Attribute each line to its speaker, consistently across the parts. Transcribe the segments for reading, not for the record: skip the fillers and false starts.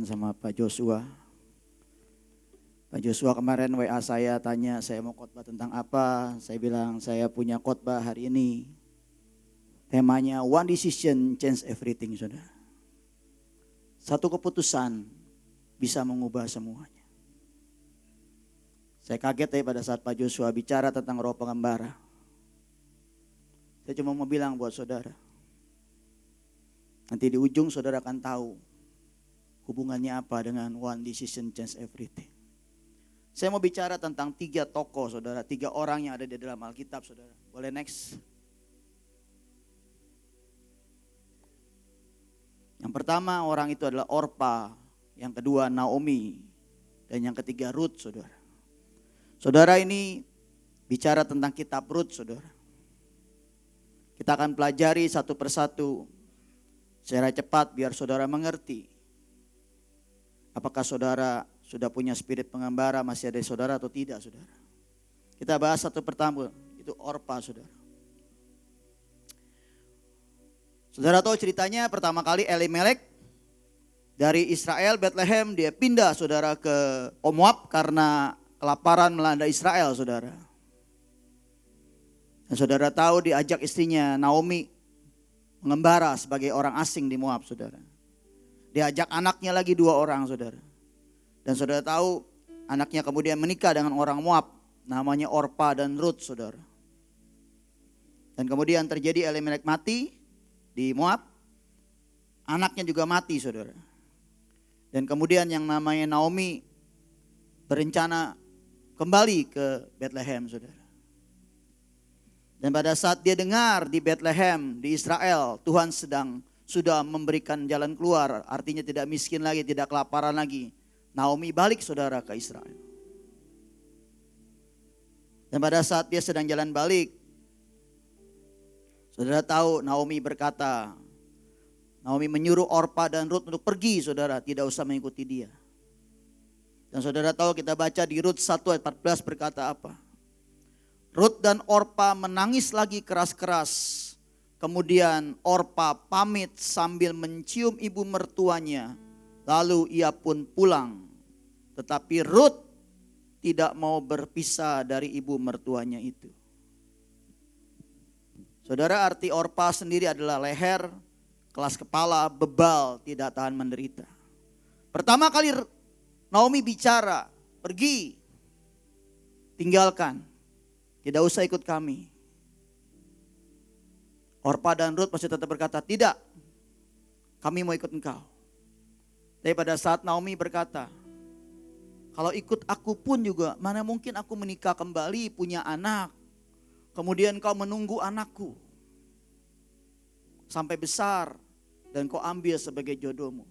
Speaker 1: sama Pak Joshua. Pak Joshua kemarin WA saya tanya saya mau khotbah tentang apa. Saya bilang saya punya khotbah hari ini. Temanya One Decision Change Everything, saudara. Satu keputusan bisa mengubah semuanya. Saya kaget pada saat Pak Joshua bicara tentang roh pengembara. Saya cuma mau bilang buat saudara. Nanti di ujung saudara akan tahu hubungannya apa dengan One Decision Change Everything. Saya mau bicara tentang 3 tokoh saudara, 3 orang yang ada di dalam Alkitab saudara. Boleh next? Yang pertama orang itu adalah Orpa, yang kedua Naomi, dan yang ketiga Ruth saudara. Saudara ini bicara tentang kitab Ruth saudara. Kita akan pelajari satu persatu secara cepat biar saudara mengerti. Apakah saudara sudah punya spirit pengembara masih ada saudara atau tidak saudara. Kita bahas satu pertama, itu Orpa saudara. Saudara tahu ceritanya pertama kali Elimelek dari Israel Bethlehem dia pindah saudara ke Moab karena kelaparan melanda Israel saudara. Dan saudara tahu diajak istrinya Naomi mengembara sebagai orang asing di Moab saudara. Diajak anaknya lagi 2 orang saudara. Dan saudara tahu anaknya kemudian menikah dengan orang Moab namanya Orpa dan Ruth saudara. Dan kemudian terjadi Elimelek mati di Moab. Anaknya juga mati saudara. Dan kemudian yang namanya Naomi berencana kembali ke Bethlehem saudara. Dan pada saat dia dengar di Bethlehem di Israel Tuhan sudah memberikan jalan keluar. Artinya tidak miskin lagi, tidak kelaparan lagi. Naomi balik saudara ke Israel. Dan pada saat dia sedang jalan balik, saudara tahu Naomi berkata, Naomi menyuruh Orpa dan Ruth untuk pergi saudara, tidak usah mengikuti dia. Dan saudara tahu kita baca di Ruth 1 ayat 14 berkata apa? Ruth dan Orpa menangis lagi keras-keras. Kemudian Orpa pamit sambil mencium ibu mertuanya. Lalu ia pun pulang. Tetapi Ruth tidak mau berpisah dari ibu mertuanya itu. Saudara, arti Orpa sendiri adalah leher, kelas kepala, bebal, tidak tahan menderita. Pertama kali Naomi bicara, pergi, tinggalkan, tidak usah ikut kami. Orpa dan Ruth masih tetap berkata, tidak, kami mau ikut engkau. Tapi pada saat Naomi berkata, kalau ikut aku pun juga, mana mungkin aku menikah kembali, punya anak. Kemudian kau menunggu anakku sampai besar dan kau ambil sebagai jodohmu.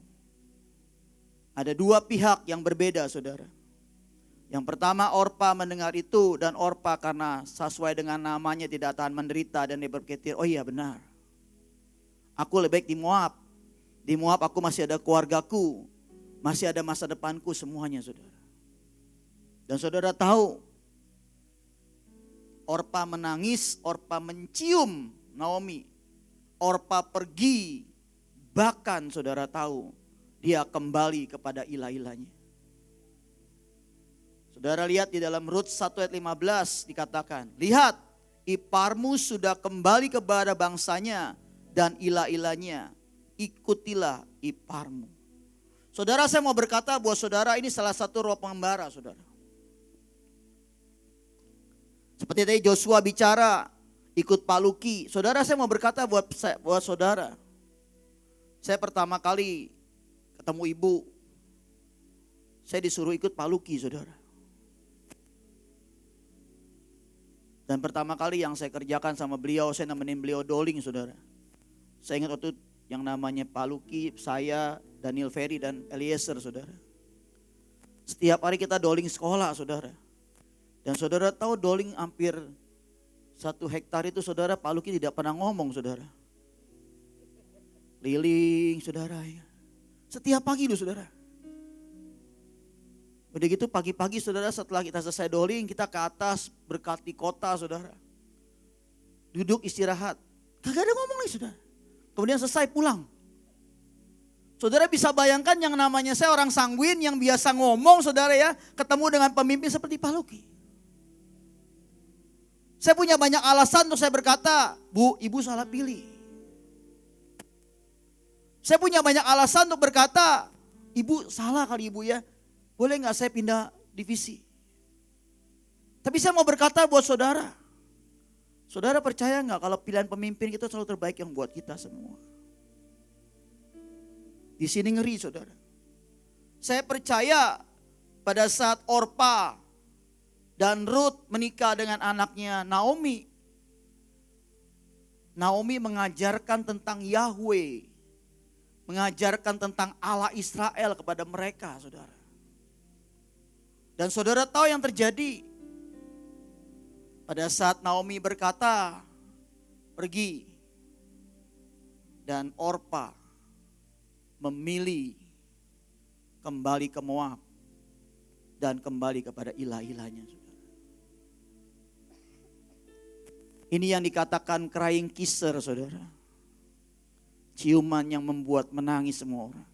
Speaker 1: Ada 2 pihak yang berbeda saudara. Yang pertama Orpa mendengar itu dan Orpa karena sesuai dengan namanya tidak tahan menderita dan dia berpikir, oh iya benar. Aku lebih baik di Moab. Di Moab aku masih ada keluargaku, masih ada masa depanku semuanya saudara. Dan saudara tahu, Orpa menangis, Orpa mencium Naomi. Orpa pergi, bahkan saudara tahu, dia kembali kepada ilah-ilahnya. Saudara lihat di dalam Rut 1 ayat 15 dikatakan, lihat iparmu sudah kembali kepada bangsanya dan ilah-ilahnya. Ikutilah iparmu. Saudara, saya mau berkata buat saudara ini salah satu roh pengembara saudara. Seperti tadi Joshua bicara ikut Paluki. Saudara, saya mau berkata buat saudara. Saya pertama kali ketemu ibu, saya disuruh ikut Paluki saudara. Dan pertama kali yang saya kerjakan sama beliau, saya nemenin beliau doling saudara. Saya ingat waktu yang namanya Paluki, saya, Daniel Ferry dan Eliezer saudara. Setiap hari kita doling sekolah saudara. Dan saudara tahu doling hampir 1 hektar itu saudara, Paluki tidak pernah ngomong saudara. Liling saudara ya. Setiap pagi loh saudara. Udah gitu pagi-pagi saudara setelah kita selesai doling kita ke atas berkati kota saudara. Duduk istirahat. Kagak ada ngomong nih saudara. Kemudian selesai pulang. Saudara bisa bayangkan yang namanya saya orang sanguin yang biasa ngomong saudara ya, ketemu dengan pemimpin seperti Pak Luki. Saya punya banyak alasan untuk saya berkata, Bu, Ibu salah pilih. Saya punya banyak alasan untuk berkata, Ibu salah kali Ibu ya, boleh gak saya pindah divisi? Tapi saya mau berkata buat saudara, saudara percaya gak kalau pilihan pemimpin kita selalu terbaik yang buat kita semua? Di sini ngeri saudara. Saya percaya pada saat Orpa dan Ruth menikah dengan anaknya Naomi. Naomi mengajarkan tentang Yahweh. Mengajarkan tentang Allah Israel kepada mereka saudara. Dan saudara tahu yang terjadi. Pada saat Naomi berkata, pergi. Dan Orpa memilih kembali ke Moab. Dan kembali kepada ilah-ilahnya saudara. Ini yang dikatakan crying kisser saudara. Ciuman yang membuat menangis semua orang.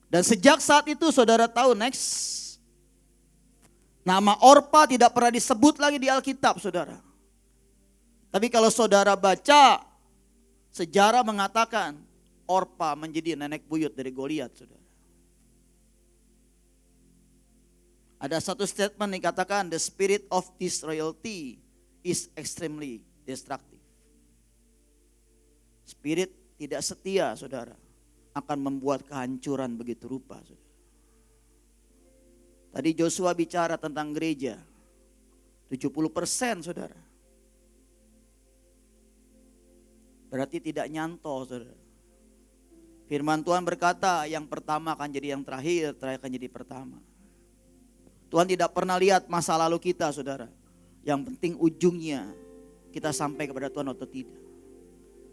Speaker 1: Dan sejak saat itu saudara tahu next. Nama Orpa tidak pernah disebut lagi di Alkitab saudara. Tapi kalau saudara baca, sejarah mengatakan Orpa menjadi nenek buyut dari Goliat saudara. Ada satu statement dikatakan the spirit of disloyalty is extremely destructive. Spirit tidak setia saudara akan membuat kehancuran begitu rupa saudara. Tadi Joshua bicara tentang gereja 70% saudara. Berarti tidak nyantol saudara. Firman Tuhan berkata yang pertama akan jadi yang terakhir, terakhir akan jadi pertama. Tuhan tidak pernah lihat masa lalu kita saudara. Yang penting ujungnya kita sampai kepada Tuhan atau tidak.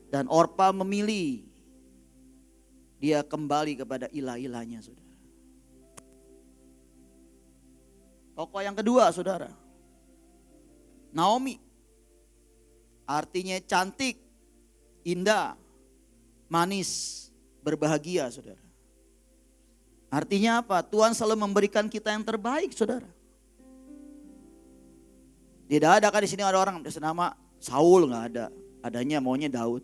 Speaker 1: Dan Orpa memilih dia kembali kepada ilah-ilahnya saudara. Tokoh yang kedua saudara, Naomi. Artinya cantik, indah, manis, berbahagia saudara. Artinya apa? Tuhan selalu memberikan kita yang terbaik saudara. Tidak ada kan di sini ada orang bernama Saul, nggak ada. Adanya maunya Daud.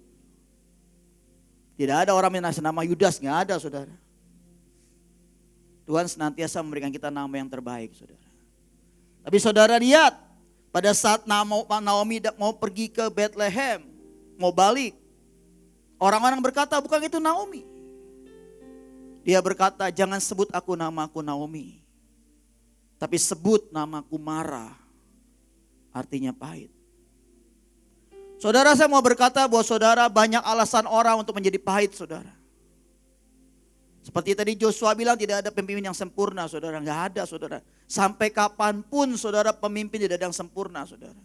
Speaker 1: Tidak ada orang yang nama Yudas, nggak ada saudara. Tuhan senantiasa memberikan kita nama yang terbaik saudara. Tapi saudara lihat, pada saat Naomi mau pergi ke Bethlehem, mau balik, orang-orang berkata bukan itu Naomi. Dia berkata jangan sebut aku namaku Naomi, tapi sebut namaku Mara, artinya pahit. Saudara saya mau berkata bahwa saudara banyak alasan orang untuk menjadi pahit saudara. Seperti tadi Joshua bilang tidak ada pemimpin yang sempurna saudara. Enggak ada saudara. Sampai kapanpun saudara pemimpin tidak ada yang sempurna saudara.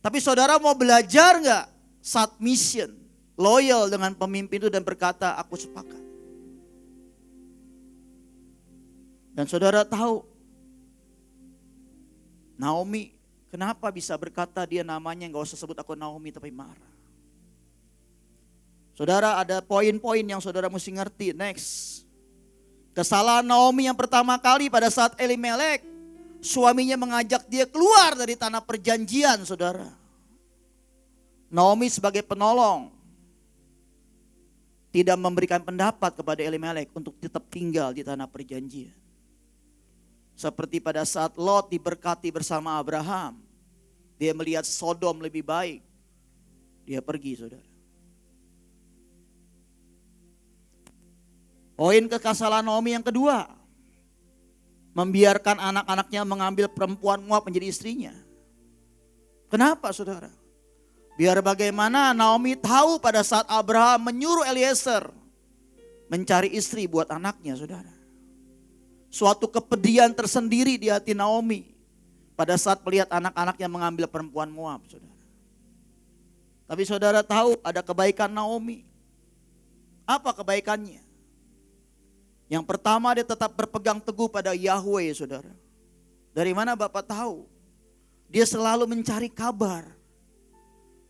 Speaker 1: Tapi saudara mau belajar enggak submission, loyal dengan pemimpin itu dan berkata aku sepakat. Dan saudara tahu Naomi kenapa bisa berkata dia namanya enggak usah sebut aku Naomi tapi Mara. Saudara ada poin-poin yang saudara mesti ngerti. Next. Kesalahan Naomi yang pertama kali pada saat Elimelek. Suaminya mengajak dia keluar dari tanah perjanjian saudara. Naomi sebagai penolong. Tidak memberikan pendapat kepada Elimelek untuk tetap tinggal di tanah perjanjian. Seperti pada saat Lot diberkati bersama Abraham. Dia melihat Sodom lebih baik. Dia pergi saudara. Poin kesalahan Naomi yang kedua. Membiarkan anak-anaknya mengambil perempuan Moab menjadi istrinya. Kenapa saudara? Biar bagaimana Naomi tahu pada saat Abraham menyuruh Eliezer mencari istri buat anaknya saudara. Suatu kepedihan tersendiri di hati Naomi pada saat melihat anak-anaknya mengambil perempuan Moab saudara. Tapi saudara tahu ada kebaikan Naomi. Apa kebaikannya? Yang pertama dia tetap berpegang teguh pada Yahweh saudara. Dari mana Bapak tahu? Dia selalu mencari kabar.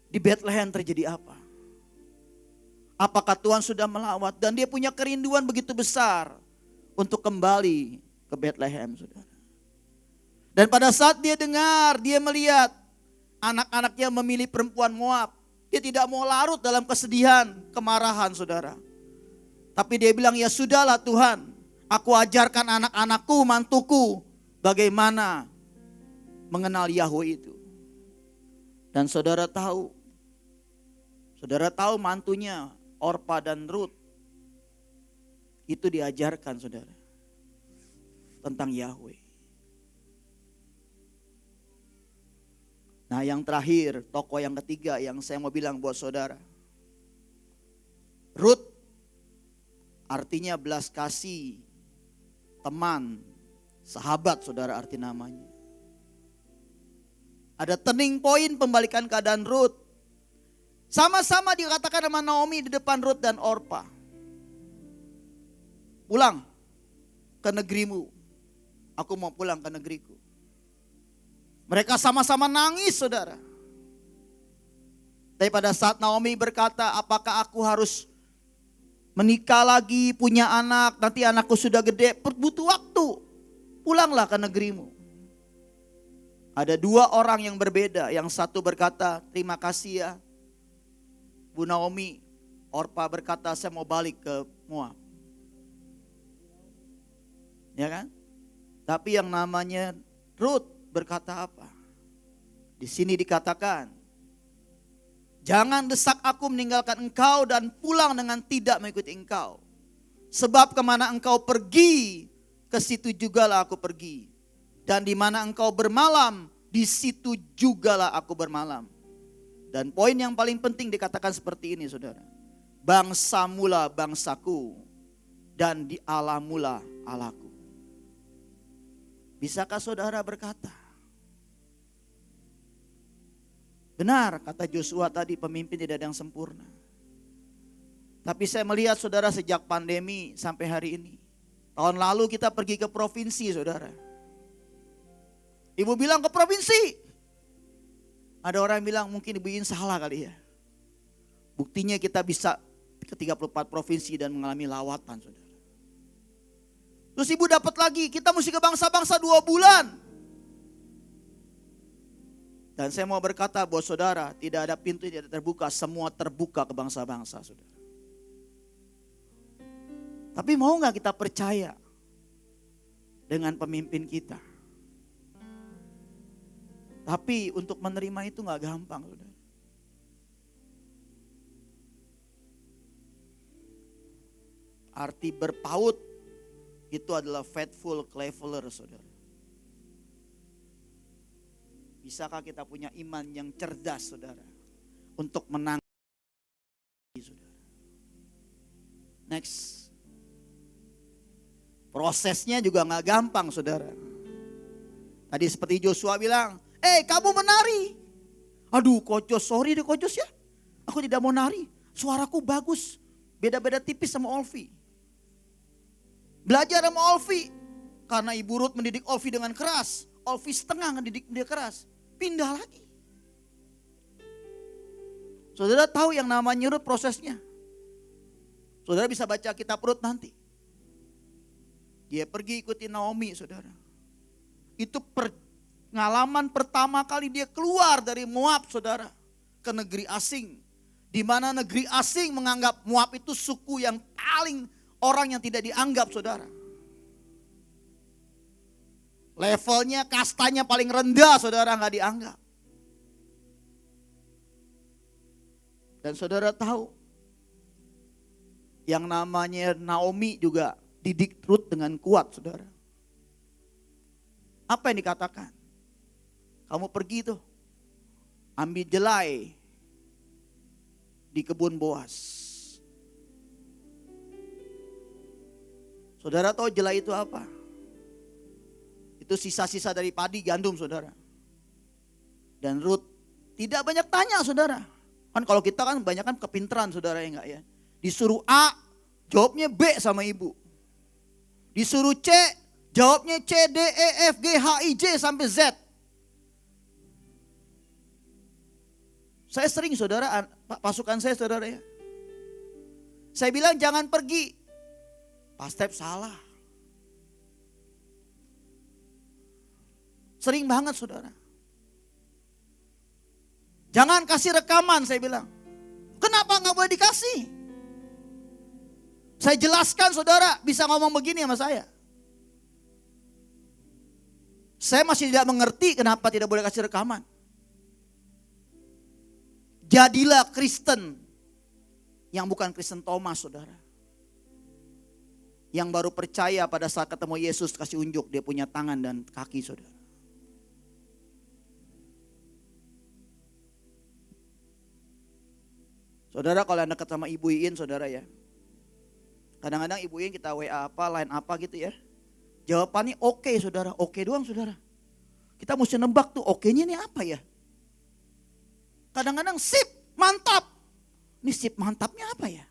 Speaker 1: Di Bethlehem terjadi apa? Apakah Tuhan sudah melawat? Dan dia punya kerinduan begitu besar untuk kembali ke Bethlehem, saudara. Dan pada saat dia dengar, dia melihat anak-anaknya memilih perempuan Moab. Dia tidak mau larut dalam kesedihan, kemarahan, saudara. Tapi dia bilang, ya sudahlah Tuhan, aku ajarkan anak-anakku, mantuku, bagaimana mengenal Yahweh itu. Dan saudara tahu mantunya Orpa dan Rut itu diajarkan, saudara, tentang Yahweh. Nah, yang terakhir, tokoh yang ketiga yang saya mau bilang buat saudara. Rut artinya belas kasih, teman, sahabat, saudara, arti namanya. Ada turning point pembalikan keadaan Rut. Sama-sama dikatakan sama Naomi di depan Rut dan Orpa. Pulang ke negerimu. Aku mau pulang ke negeriku. Mereka sama-sama nangis, saudara. Tapi pada saat Naomi berkata, apakah aku harus menikah lagi, punya anak, nanti anakku sudah gede, butuh waktu. Pulanglah ke negerimu. Ada dua orang yang berbeda. Yang satu berkata, terima kasih ya Bu Naomi. Orpa berkata, saya mau balik ke Moab. Ya kan? Tapi yang namanya Rut berkata apa? Di sini dikatakan, jangan desak aku meninggalkan engkau dan pulang dengan tidak mengikuti engkau. Sebab kemana engkau pergi, ke situ jugalah aku pergi. Dan di mana engkau bermalam, di situ jugalah aku bermalam. Dan poin yang paling penting dikatakan seperti ini, saudara. Bangsamulah bangsaku, dan di Allahmulah Allahku. Bisakah saudara berkata, benar kata Joshua tadi, pemimpin tidak ada yang sempurna. Tapi saya melihat, saudara, sejak pandemi sampai hari ini. Tahun lalu kita pergi ke provinsi, saudara. Ibu bilang ke provinsi. Ada orang yang bilang mungkin Ibu Iin salah kali ya. Buktinya kita bisa ke 34 provinsi dan mengalami lawatan, saudara. Terus Ibu dapat lagi, kita mesti ke bangsa-bangsa 2 bulan. Dan saya mau berkata buat saudara, tidak ada pintu yang tidak terbuka, semua terbuka ke bangsa-bangsa, saudara. Tapi mau gak kita percaya dengan pemimpin kita? Tapi untuk menerima itu gak gampang, saudara. Arti berpaut itu adalah faithful traveler, saudara. Bisakah kita punya iman yang cerdas, saudara, untuk menang, saudara? Next. Prosesnya juga gak gampang, saudara. Tadi seperti Joshua bilang, kamu menari. Aduh Kocos, sorry deh Kocos ya. Aku tidak mau nari. Suaraku bagus. Beda-beda tipis sama Olvi. Belajar sama Olvi. Karena Ibu Ruth mendidik Olvi dengan keras. Olvi setengah mendidik dia keras. Pindah lagi. Saudara tahu yang namanya Ruth prosesnya. Saudara bisa baca kitab Ruth nanti. Dia pergi ikuti Naomi, saudara. Itu pengalaman pertama kali dia keluar dari Moab, saudara, ke negeri asing. Di mana negeri asing menganggap Moab itu suku yang paling orang yang tidak dianggap, saudara. Levelnya, kastanya paling rendah, saudara, nggak dianggap. Dan saudara tahu, yang namanya Naomi juga didik Ruth dengan kuat, saudara. Apa yang dikatakan? Kamu pergi tuh, ambil jelai di kebun Boas. Saudara tahu jelai itu apa? Itu sisa-sisa dari padi gandum, saudara. Dan Ruth tidak banyak tanya, saudara. Kan kalau kita kan banyak kan kepintaran, saudara, ya enggak ya. Disuruh A, jawabnya B sama ibu. Disuruh C, jawabnya C, D, E, F, G, H, I, J sampai Z. Saya sering, saudara, pasukan saya, saudara ya. Saya bilang jangan pergi. Pastor salah. Sering banget saudara. Jangan kasih rekaman saya bilang. Kenapa gak boleh dikasih? Saya jelaskan saudara bisa ngomong begini sama saya. Saya masih tidak mengerti kenapa tidak boleh kasih rekaman. Jadilah Kristen yang bukan Kristen Thomas saudara. Yang baru percaya pada saat ketemu Yesus kasih unjuk dia punya tangan dan kaki saudara. Saudara kalau Anda dekat sama Ibu Iin saudara ya. Kadang-kadang Ibu Iin kita WA apa, line apa gitu ya. Jawabannya oke saudara, oke doang saudara. Kita mesti nembak tuh oke-nya ini apa ya. Kadang-kadang sip, mantap. Ini sip mantapnya apa ya?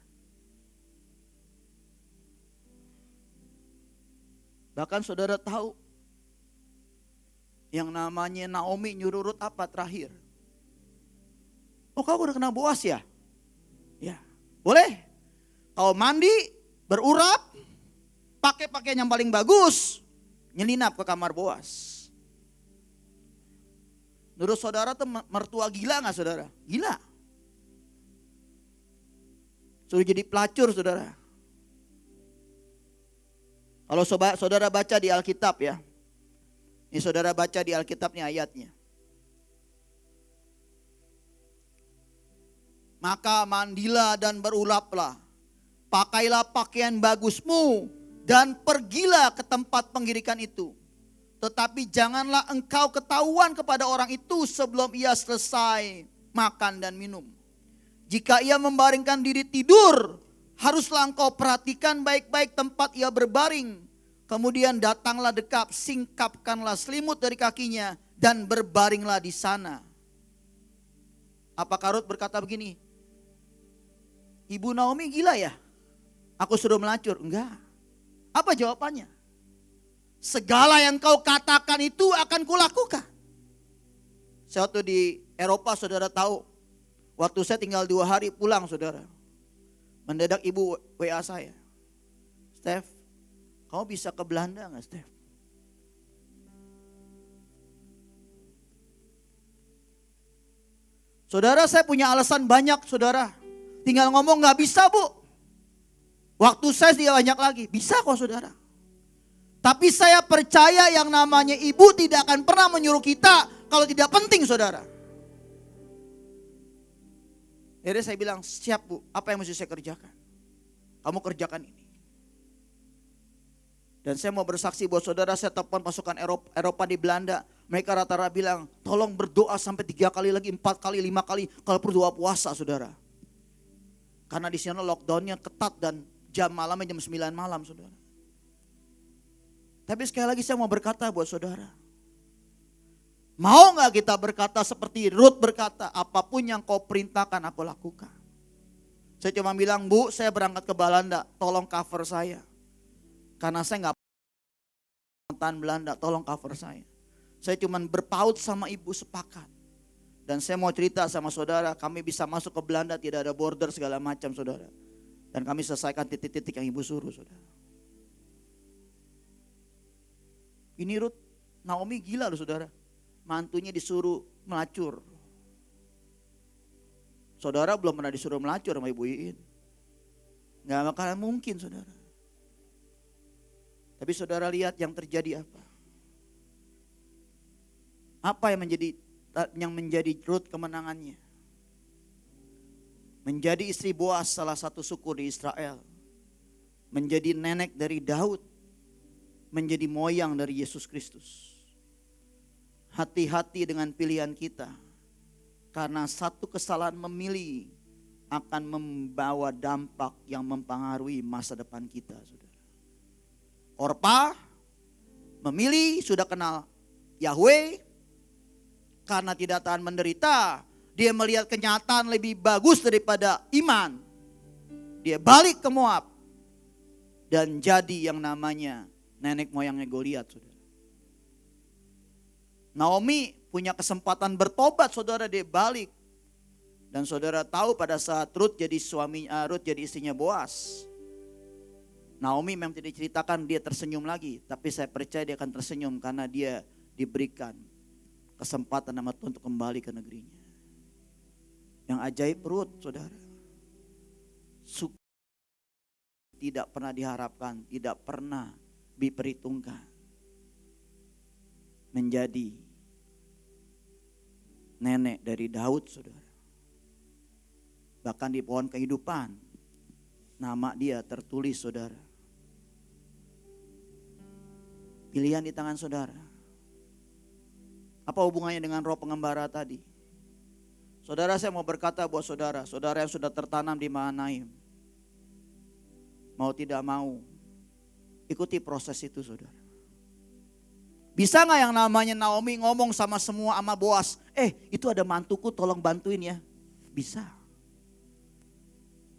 Speaker 1: Bahkan saudara tahu yang namanya Naomi nyuruh Rut apa terakhir? Oh kau udah kena Boas ya? Ya, boleh. Kau mandi, berurap, pakai pakaian yang paling bagus, nyelinap ke kamar Boas. Menurut saudara tuh mertua gila gak saudara? Gila. Suruh jadi pelacur saudara. Kalau saudara baca di Alkitab ya. Ini saudara baca di Alkitab nih ayatnya. Maka mandilah dan berulaplah. Pakailah pakaian bagusmu dan pergilah ke tempat penggirikan itu. Tetapi janganlah engkau ketahuan kepada orang itu sebelum ia selesai makan dan minum. Jika ia membaringkan diri tidur, haruslah engkau perhatikan baik-baik tempat ia berbaring. Kemudian datanglah dekat, singkapkanlah selimut dari kakinya dan berbaringlah di sana. Apakah Rut berkata begini? Ibu Naomi gila ya? Aku suruh melacur. Enggak. Apa jawabannya? Segala yang kau katakan itu akan kulakukan. Saya waktu di Eropa saudara tahu. Waktu saya tinggal 2 hari pulang saudara. Mendadak ibu WA saya. Steph, kamu bisa ke Belanda gak Steph? Saudara saya punya alasan banyak saudara. Tinggal ngomong gak bisa bu. Waktu saya dia banyak lagi. Bisa kok saudara. Tapi saya percaya yang namanya ibu tidak akan pernah menyuruh kita kalau tidak penting saudara. Jadi saya bilang siap bu, apa yang mesti saya kerjakan? Kamu kerjakan ini. Dan saya mau bersaksi buat saudara, saya telepon pasukan Eropa di Belanda. Mereka rata-rata bilang tolong berdoa sampai 3 kali lagi, 4 kali, 5 kali. Kalau perlu doa puasa saudara. Karena di sana lockdownnya ketat dan jam malamnya jam 9 malam saudara. Tapi sekali lagi saya mau berkata buat saudara. Mau gak kita berkata seperti Rut berkata, apapun yang kau perintahkan aku lakukan. Saya cuma bilang, bu saya berangkat ke Belanda, tolong cover saya. Karena saya gak mantan Belanda, tolong cover saya. Saya cuma berpaut sama ibu sepakat. Dan saya mau cerita sama saudara, kami bisa masuk ke Belanda, tidak ada border segala macam saudara. Dan kami selesaikan titik-titik yang ibu suruh saudara. Ini Rut, Naomi gila loh saudara. Mantunya disuruh melacur. Saudara belum pernah disuruh melacur sama Ibu Iin. Gak bakalan mungkin saudara. Tapi saudara lihat yang terjadi apa. Apa yang menjadi Rut kemenangannya. Menjadi istri Boas salah satu suku di Israel. Menjadi nenek dari Daud. Menjadi moyang dari Yesus Kristus. Hati-hati dengan pilihan kita. Karena satu kesalahan memilih akan membawa dampak yang mempengaruhi masa depan kita. Saudara. Orpa memilih sudah kenal Yahweh. Karena tidak tahan menderita. Dia melihat kenyataan lebih bagus daripada iman. Dia balik ke Moab. Dan jadi yang namanya nenek moyangnya Goliat, saudara. Naomi punya kesempatan bertobat, saudara, dia balik. Dan saudara tahu pada saat Ruth jadi istrinya Boas, Naomi memang tidak diceritakan dia tersenyum lagi, tapi saya percaya dia akan tersenyum karena dia diberikan kesempatan sama Tuhan untuk kembali ke negerinya. Yang ajaib Ruth, saudara, tidak pernah diharapkan, tidak pernah diperhitungkan, menjadi nenek dari Daud, saudara. Bahkan di pohon kehidupan, nama dia tertulis, saudara. Pilihan di tangan saudara. Apa hubungannya dengan roh pengembara tadi? Saudara, saya mau berkata buat saudara, saudara yang sudah tertanam di Mahanaim, mau tidak mau, ikuti proses itu, saudara. Bisa gak yang namanya Naomi ngomong sama semua ama Boas, itu ada mantuku tolong bantuin ya? Bisa.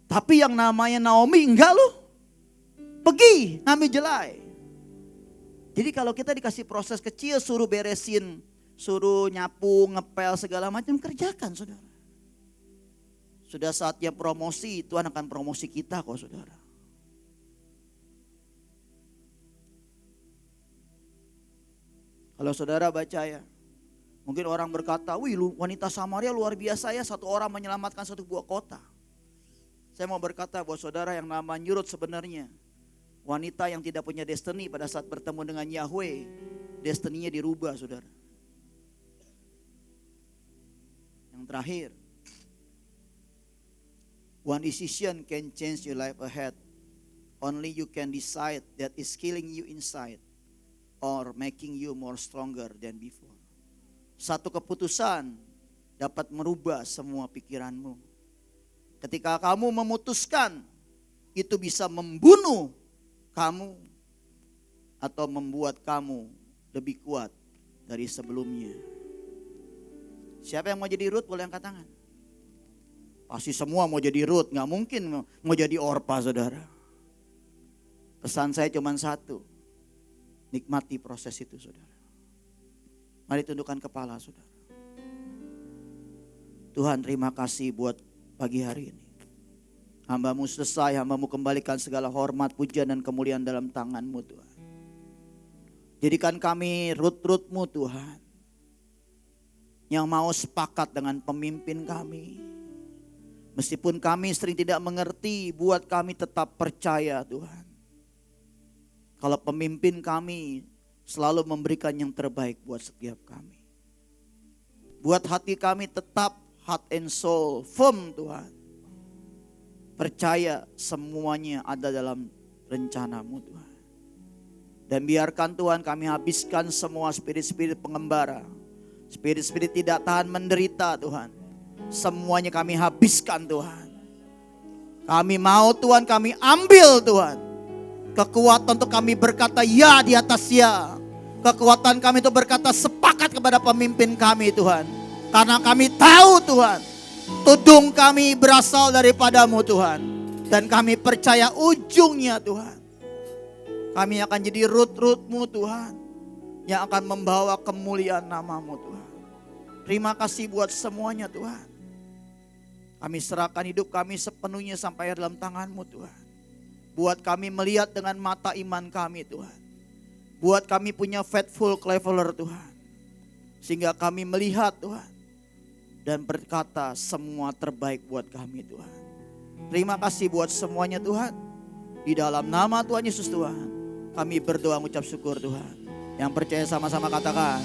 Speaker 1: Tapi yang namanya Naomi enggak loh. Pergi ngambil jelai. Jadi kalau kita dikasih proses kecil, suruh beresin, suruh nyapu, ngepel segala macam, kerjakan, saudara. Sudah saatnya promosi, Tuhan akan promosi kita kok, saudara. Kalau saudara baca ya, mungkin orang berkata, wih wanita Samaria luar biasa ya, satu orang menyelamatkan satu buah kota. Saya mau berkata buat saudara yang namanya Ruth sebenarnya wanita yang tidak punya destiny pada saat bertemu dengan Yahweh, destininya dirubah, saudara. Yang terakhir, one decision can change your life ahead. Only you can decide that is killing you inside or making you more stronger than before. Satu keputusan dapat merubah semua pikiranmu. Ketika kamu memutuskan, itu bisa membunuh kamu atau membuat kamu lebih kuat dari sebelumnya. Siapa yang mau jadi Ruth boleh angkat tangan. Pasti semua mau jadi Ruth, gak mungkin mau jadi Orpa, saudara. Pesan saya cuma satu, nikmati proses itu, saudara. Mari tundukkan kepala, saudara. Tuhan, terima kasih buat pagi hari ini. Hamba-Mu selesai, Hamba-Mu kembalikan segala hormat, pujian dan kemuliaan dalam tangan-Mu, Tuhan. Jadikan kami Ruth-Ruth-Mu, Tuhan, yang mau sepakat dengan pemimpin kami. Meskipun kami sering tidak mengerti, buat kami tetap percaya, Tuhan. Kalau pemimpin kami selalu memberikan yang terbaik buat setiap kami. Buat hati kami tetap heart and soul firm, Tuhan. Percaya semuanya ada dalam rencana-Mu, Tuhan. Dan biarkan Tuhan kami habiskan semua spirit-spirit pengembara. Spirit-spirit tidak tahan menderita, Tuhan. Semuanya kami habiskan, Tuhan. Kami mau, Tuhan, kami ambil, Tuhan. Kekuatan untuk kami berkata ya di atas ya. Kekuatan kami untuk berkata sepakat kepada pemimpin kami, Tuhan. Karena kami tahu, Tuhan, tudung kami berasal daripada-Mu, Tuhan. Dan kami percaya ujungnya, Tuhan, kami akan jadi Ruth-Ruth-Mu, Tuhan, yang akan membawa kemuliaan nama-Mu, Tuhan. Terima kasih buat semuanya, Tuhan. Kami serahkan hidup kami sepenuhnya sampai dalam tangan-Mu, Tuhan. Buat kami melihat dengan mata iman kami, Tuhan. Buat kami punya faithful cleveler, Tuhan. Sehingga kami melihat, Tuhan, dan berkata semua terbaik buat kami, Tuhan. Terima kasih buat semuanya, Tuhan. Di dalam nama Tuhan Yesus, Tuhan, kami berdoa mengucap syukur, Tuhan. Yang percaya sama-sama katakan.